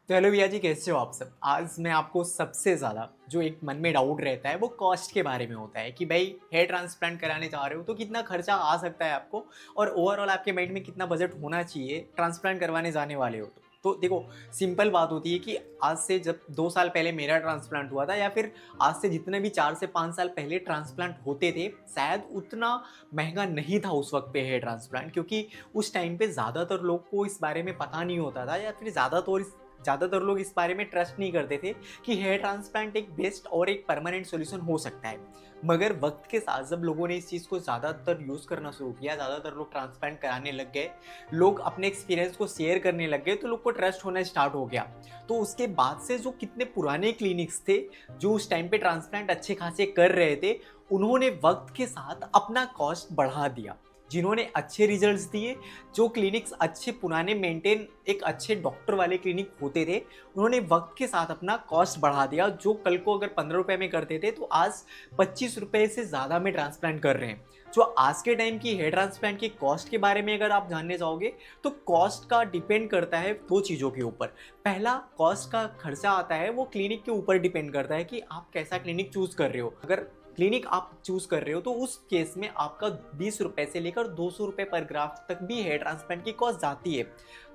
तो हेलो भैया जी, कैसे हो आप सब। आज मैं आपको सबसे ज़्यादा जो एक मन में डाउट रहता है वो कॉस्ट के बारे में होता है कि भाई हेयर ट्रांसप्लांट कराने जा रहे हो तो कितना खर्चा आ सकता है आपको, और ओवरऑल आपके माइंड में कितना बजट होना चाहिए ट्रांसप्लांट करवाने जाने वाले हो। तो देखो, सिंपल बात होती है कि आज से जब 2 साल पहले मेरा ट्रांसप्लांट हुआ था, या फिर आज से जितने भी 4 से 5 साल पहले ट्रांसप्लांट होते थे, शायद उतना महंगा नहीं था उस वक्त पे हेयर ट्रांसप्लांट, क्योंकि उस टाइम पे ज़्यादातर लोग को इस बारे में पता नहीं होता था, या फिर ज़्यादातर लोग इस बारे में ट्रस्ट नहीं करते थे कि हेयर ट्रांसप्लांट एक बेस्ट और एक परमानेंट सॉल्यूशन हो सकता है। मगर वक्त के साथ जब लोगों ने इस चीज़ को ज़्यादातर यूज़ करना शुरू किया, ज़्यादातर लोग ट्रांसप्लांट कराने लग गए, लोग अपने एक्सपीरियंस को शेयर करने लग गए, तो लोग को ट्रस्ट होना स्टार्ट हो गया। तो उसके बाद से जो कितने पुराने क्लिनिक्स थे जो उस टाइम पे ट्रांसप्लांट अच्छे खासे कर रहे थे, उन्होंने वक्त के साथ अपना कॉस्ट बढ़ा दिया। जिन्होंने अच्छे रिजल्ट्स दिए, जो क्लिनिक्स अच्छे पुराने मेंटेन एक अच्छे डॉक्टर वाले क्लिनिक होते थे, उन्होंने वक्त के साथ अपना कॉस्ट बढ़ा दिया। जो कल को अगर 15 रुपए में करते थे, तो आज 25 रुपए से ज़्यादा में ट्रांसप्लांट कर रहे हैं। जो आज के टाइम की हेयर ट्रांसप्लांट की कॉस्ट के बारे में अगर आप जानने जाओगे, तो कॉस्ट का डिपेंड करता है दो चीज़ों के ऊपर। पहला, कॉस्ट का खर्चा आता है वो क्लिनिक के ऊपर डिपेंड करता है कि आप कैसा क्लिनिक चूज कर रहे हो। अगर क्लिनिक आप चूज कर रहे हो तो उस केस में आपका 20 रुपए से लेकर 200 रुपए पर ग्राफ तक भी हेयर ट्रांसप्लांट की कॉस्ट जाती है।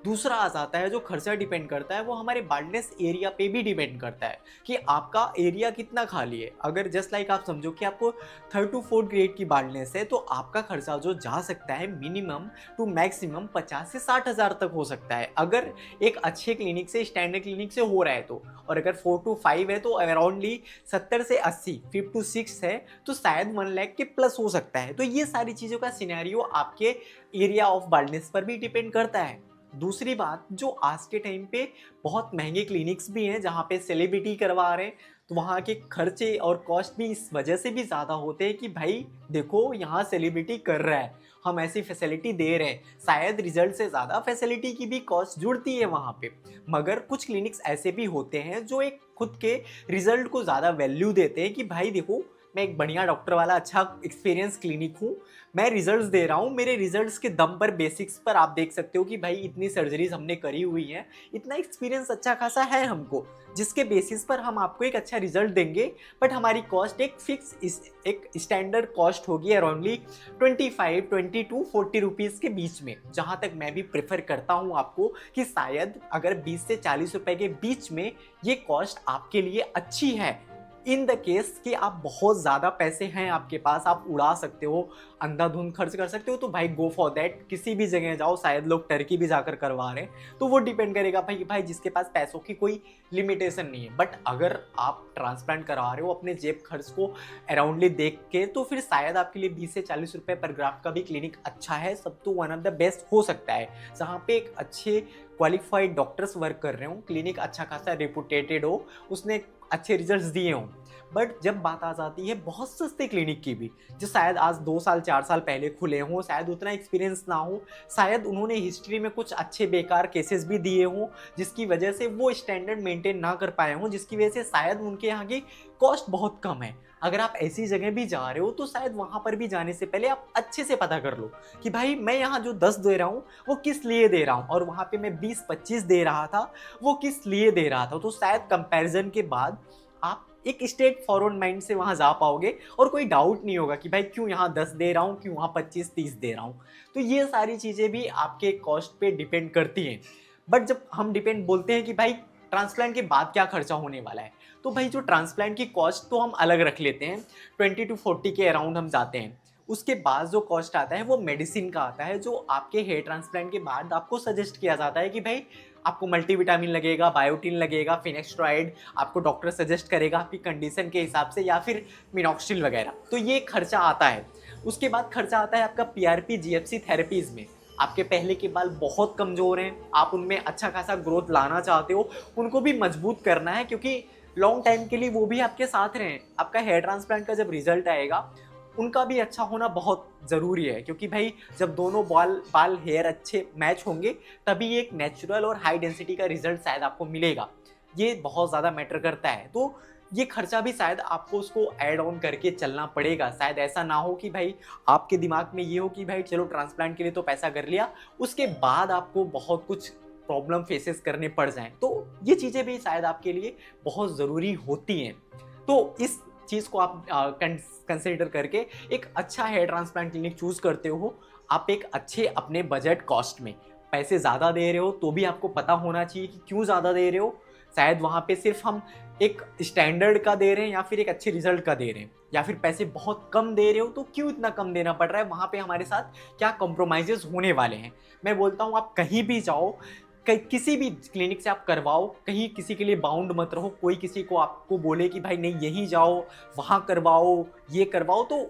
दूसरा आ जाता है जो खर्चा डिपेंड करता है, वो हमारे बाल्डनेस एरिया पे भी डिपेंड करता है कि आपका एरिया कितना खाली है। अगर जस्ट लाइक आप समझो कि आपको 3 to 4 ग्रेड की बाल्डनेस है, तो आपका खर्चा जो जा सकता है मिनिमम टू मैक्सिमम 50 से 60 हज़ार तक हो सकता है, अगर एक अच्छे क्लिनिक से, स्टैंडर्ड क्लिनिक से हो रहा है तो। और अगर 4 to 5 है तो अराउंडली 70 से 80, 5 to 6 है तो शायद 1 लाख के प्लस हो सकता है। तो ये सारी चीज़ों का सिनेरियो आपके एरिया ऑफ बाल्डनेस पर भी डिपेंड करता है। दूसरी बात, जो आज के टाइम पे बहुत महंगे क्लिनिक्स भी हैं जहाँ पे सेलिब्रिटी करवा रहे हैं, तो वहाँ के खर्चे और कॉस्ट भी इस वजह से भी ज़्यादा होते हैं कि भाई देखो, यहाँ सेलिब्रिटी कर रहा है, हम ऐसी फैसिलिटी दे रहे हैं, शायद रिजल्ट से ज़्यादा फैसिलिटी की भी कॉस्ट जुड़ती है वहाँ पे। मगर कुछ क्लिनिक्स ऐसे भी होते हैं जो एक खुद के रिजल्ट को ज़्यादा वैल्यू देते हैं कि भाई देखो, मैं एक बढ़िया डॉक्टर वाला अच्छा एक्सपीरियंस क्लिनिक हूँ, मैं रिजल्ट्स दे रहा हूँ, मेरे रिजल्ट्स के दम पर, बेसिक्स पर आप देख सकते हो कि भाई इतनी सर्जरीज हमने करी हुई हैं, इतना एक्सपीरियंस अच्छा खासा है हमको, जिसके बेसिस पर हम आपको एक अच्छा रिजल्ट देंगे। बट हमारी कॉस्ट एक फिक्स, एक स्टैंडर्ड कॉस्ट होगी अराउंडली 25, 20 to 40 रुपीज़ के बीच में। जहाँ तक मैं भी प्रेफर करता हूँ आपको कि शायद अगर 20 से 40 रुपए के बीच में ये कॉस्ट आपके लिए अच्छी है, इन द केस कि आप बहुत ज़्यादा पैसे हैं आपके पास, आप उड़ा सकते हो, अंधाधुंध खर्च कर सकते हो, तो भाई गो फॉर दैट। किसी भी जगह जाओ, शायद लोग टर्की भी जाकर करवा रहे हैं, तो वो डिपेंड करेगा भाई जिसके पास पैसों की कोई लिमिटेशन नहीं है। बट अगर आप ट्रांसप्लांट करवा रहे हो अपने जेब खर्च को अराउंडली देख के, तो फिर शायद आपके लिए 20 से 40 रुपए पर ग्राफ का भी क्लिनिक अच्छा है, सब तो वन ऑफ द बेस्ट हो सकता है, जहाँ पे एक अच्छे क्वालिफाइड डॉक्टर्स वर्क कर रहे हो, क्लिनिक अच्छा खासा रेपुटेटेड हो, उसने अच्छे रिजल्ट्स दिए हों। बट जब बात आ जाती है बहुत सस्ते क्लिनिक की भी, जो शायद आज 2 साल 4 साल पहले खुले हों, शायद उतना एक्सपीरियंस ना हो, शायद उन्होंने हिस्ट्री में कुछ अच्छे बेकार केसेस भी दिए हों, जिसकी वजह से वो स्टैंडर्ड मेंटेन ना कर पाए हों, जिसकी वजह से शायद उनके यहाँ की कॉस्ट बहुत कम है। अगर आप ऐसी जगह भी जा रहे हो तो शायद वहाँ पर भी जाने से पहले आप अच्छे से पता कर लो कि भाई मैं यहाँ जो 10 दे रहा हूँ वो किस लिए दे रहा हूँ, और वहाँ पे मैं 20-25 दे रहा था वो किस लिए दे रहा था। तो शायद कंपैरिजन के बाद आप एक स्ट्रेट फॉरवर्ड माइंड से वहाँ जा पाओगे, और कोई डाउट नहीं होगा कि भाई क्यों यहाँ 10 दे रहा हूँ, क्यों वहाँ 25-30 दे रहा हूँ। तो ये सारी चीज़ें भी आपके कॉस्ट पे डिपेंड करती हैं। बट जब हम डिपेंड बोलते हैं कि भाई ट्रांसप्लांट के बाद क्या खर्चा होने वाला है, तो भाई जो ट्रांसप्लांट की कॉस्ट तो हम अलग रख लेते हैं, 20 to 40 के अराउंड हम जाते हैं। उसके बाद जो कॉस्ट आता है वो मेडिसिन का आता है, जो आपके हेयर ट्रांसप्लांट के बाद आपको सजेस्ट किया जाता है कि भाई आपको मल्टीविटामिन लगेगा, बायोटिन लगेगा, फिनेक्स्ट्रॉइड आपको डॉक्टर सजेस्ट करेगा आपकी कंडीशन के हिसाब से, या फिर मिनॉक्सिल वगैरह। तो ये खर्चा आता है। उसके बाद खर्चा आता है आपका पीआरपी जीएफसी थेरेपीज़ में। आपके पहले के बाल बहुत कमज़ोर हैं, आप उनमें अच्छा खासा ग्रोथ लाना चाहते हो, उनको भी मजबूत करना है, क्योंकि लॉन्ग टाइम के लिए वो भी आपके साथ रहें। आपका हेयर ट्रांसप्लांट का जब रिजल्ट आएगा, उनका भी अच्छा होना बहुत ज़रूरी है, क्योंकि भाई जब दोनों बाल हेयर अच्छे मैच होंगे, तभी एक नेचुरल और हाई डेंसिटी का रिजल्ट शायद आपको मिलेगा। ये बहुत ज़्यादा मैटर करता है। तो ये खर्चा भी शायद आपको उसको ऐड ऑन करके चलना पड़ेगा। शायद ऐसा ना हो कि भाई आपके दिमाग में ये हो कि भाई चलो ट्रांसप्लांट के लिए तो पैसा कर लिया, उसके बाद आपको बहुत कुछ प्रॉब्लम फेसेस करने पड़ जाएं, तो ये चीज़ें भी शायद आपके लिए बहुत ज़रूरी होती हैं। तो इस चीज़ को आप कंसिडर करके एक अच्छा हेयर ट्रांसप्लांट क्लिनिक चूज़ करते हो, आप एक अच्छे अपने बजट कॉस्ट में, पैसे ज़्यादा दे रहे हो तो भी आपको पता होना चाहिए कि क्यों ज़्यादा दे रहे हो। शायद वहाँ पे सिर्फ हम एक स्टैंडर्ड का दे रहे हैं या फिर एक अच्छे रिजल्ट का दे रहे हैं, या फिर पैसे बहुत कम दे रहे हो तो क्यों इतना कम देना पड़ रहा है, वहाँ पे हमारे साथ क्या कॉम्प्रोमाइज़ेस होने वाले हैं। मैं बोलता हूँ आप कहीं भी जाओ, किसी भी क्लिनिक से आप करवाओ, कहीं किसी के लिए बाउंड मत रहो। कोई किसी को आपको बोले कि भाई नहीं यहीं जाओ, वहाँ करवाओ, ये करवाओ, तो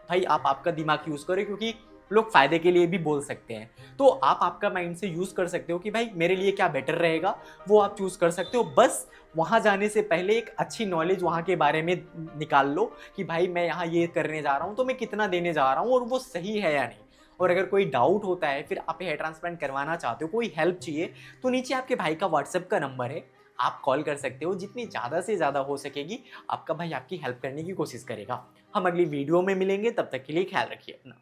भाई आप आपका दिमाग यूज़ करो, क्योंकि लोग फ़ायदे के लिए भी बोल सकते हैं। तो आप आपका माइंड से यूज़ कर सकते हो कि भाई मेरे लिए क्या बेटर रहेगा, वो आप चूज़ कर सकते हो। बस वहाँ जाने से पहले एक अच्छी नॉलेज वहाँ के बारे में निकाल लो कि भाई मैं यहाँ ये करने जा रहा हूँ तो मैं कितना देने जा रहा हूँ और वो सही है या नहीं। और अगर कोई डाउट होता है, फिर आप हेयर ट्रांसप्लांट करवाना चाहते हो, कोई हेल्प चाहिए, तो नीचे आपके भाई का व्हाट्सएप का नंबर है, आप कॉल कर सकते हो। जितनी ज़्यादा से ज़्यादा हो सकेगी आपका भाई आपकी हेल्प करने की कोशिश करेगा। हम अगली वीडियो में मिलेंगे, तब तक के लिए ख्याल रखिए अपना।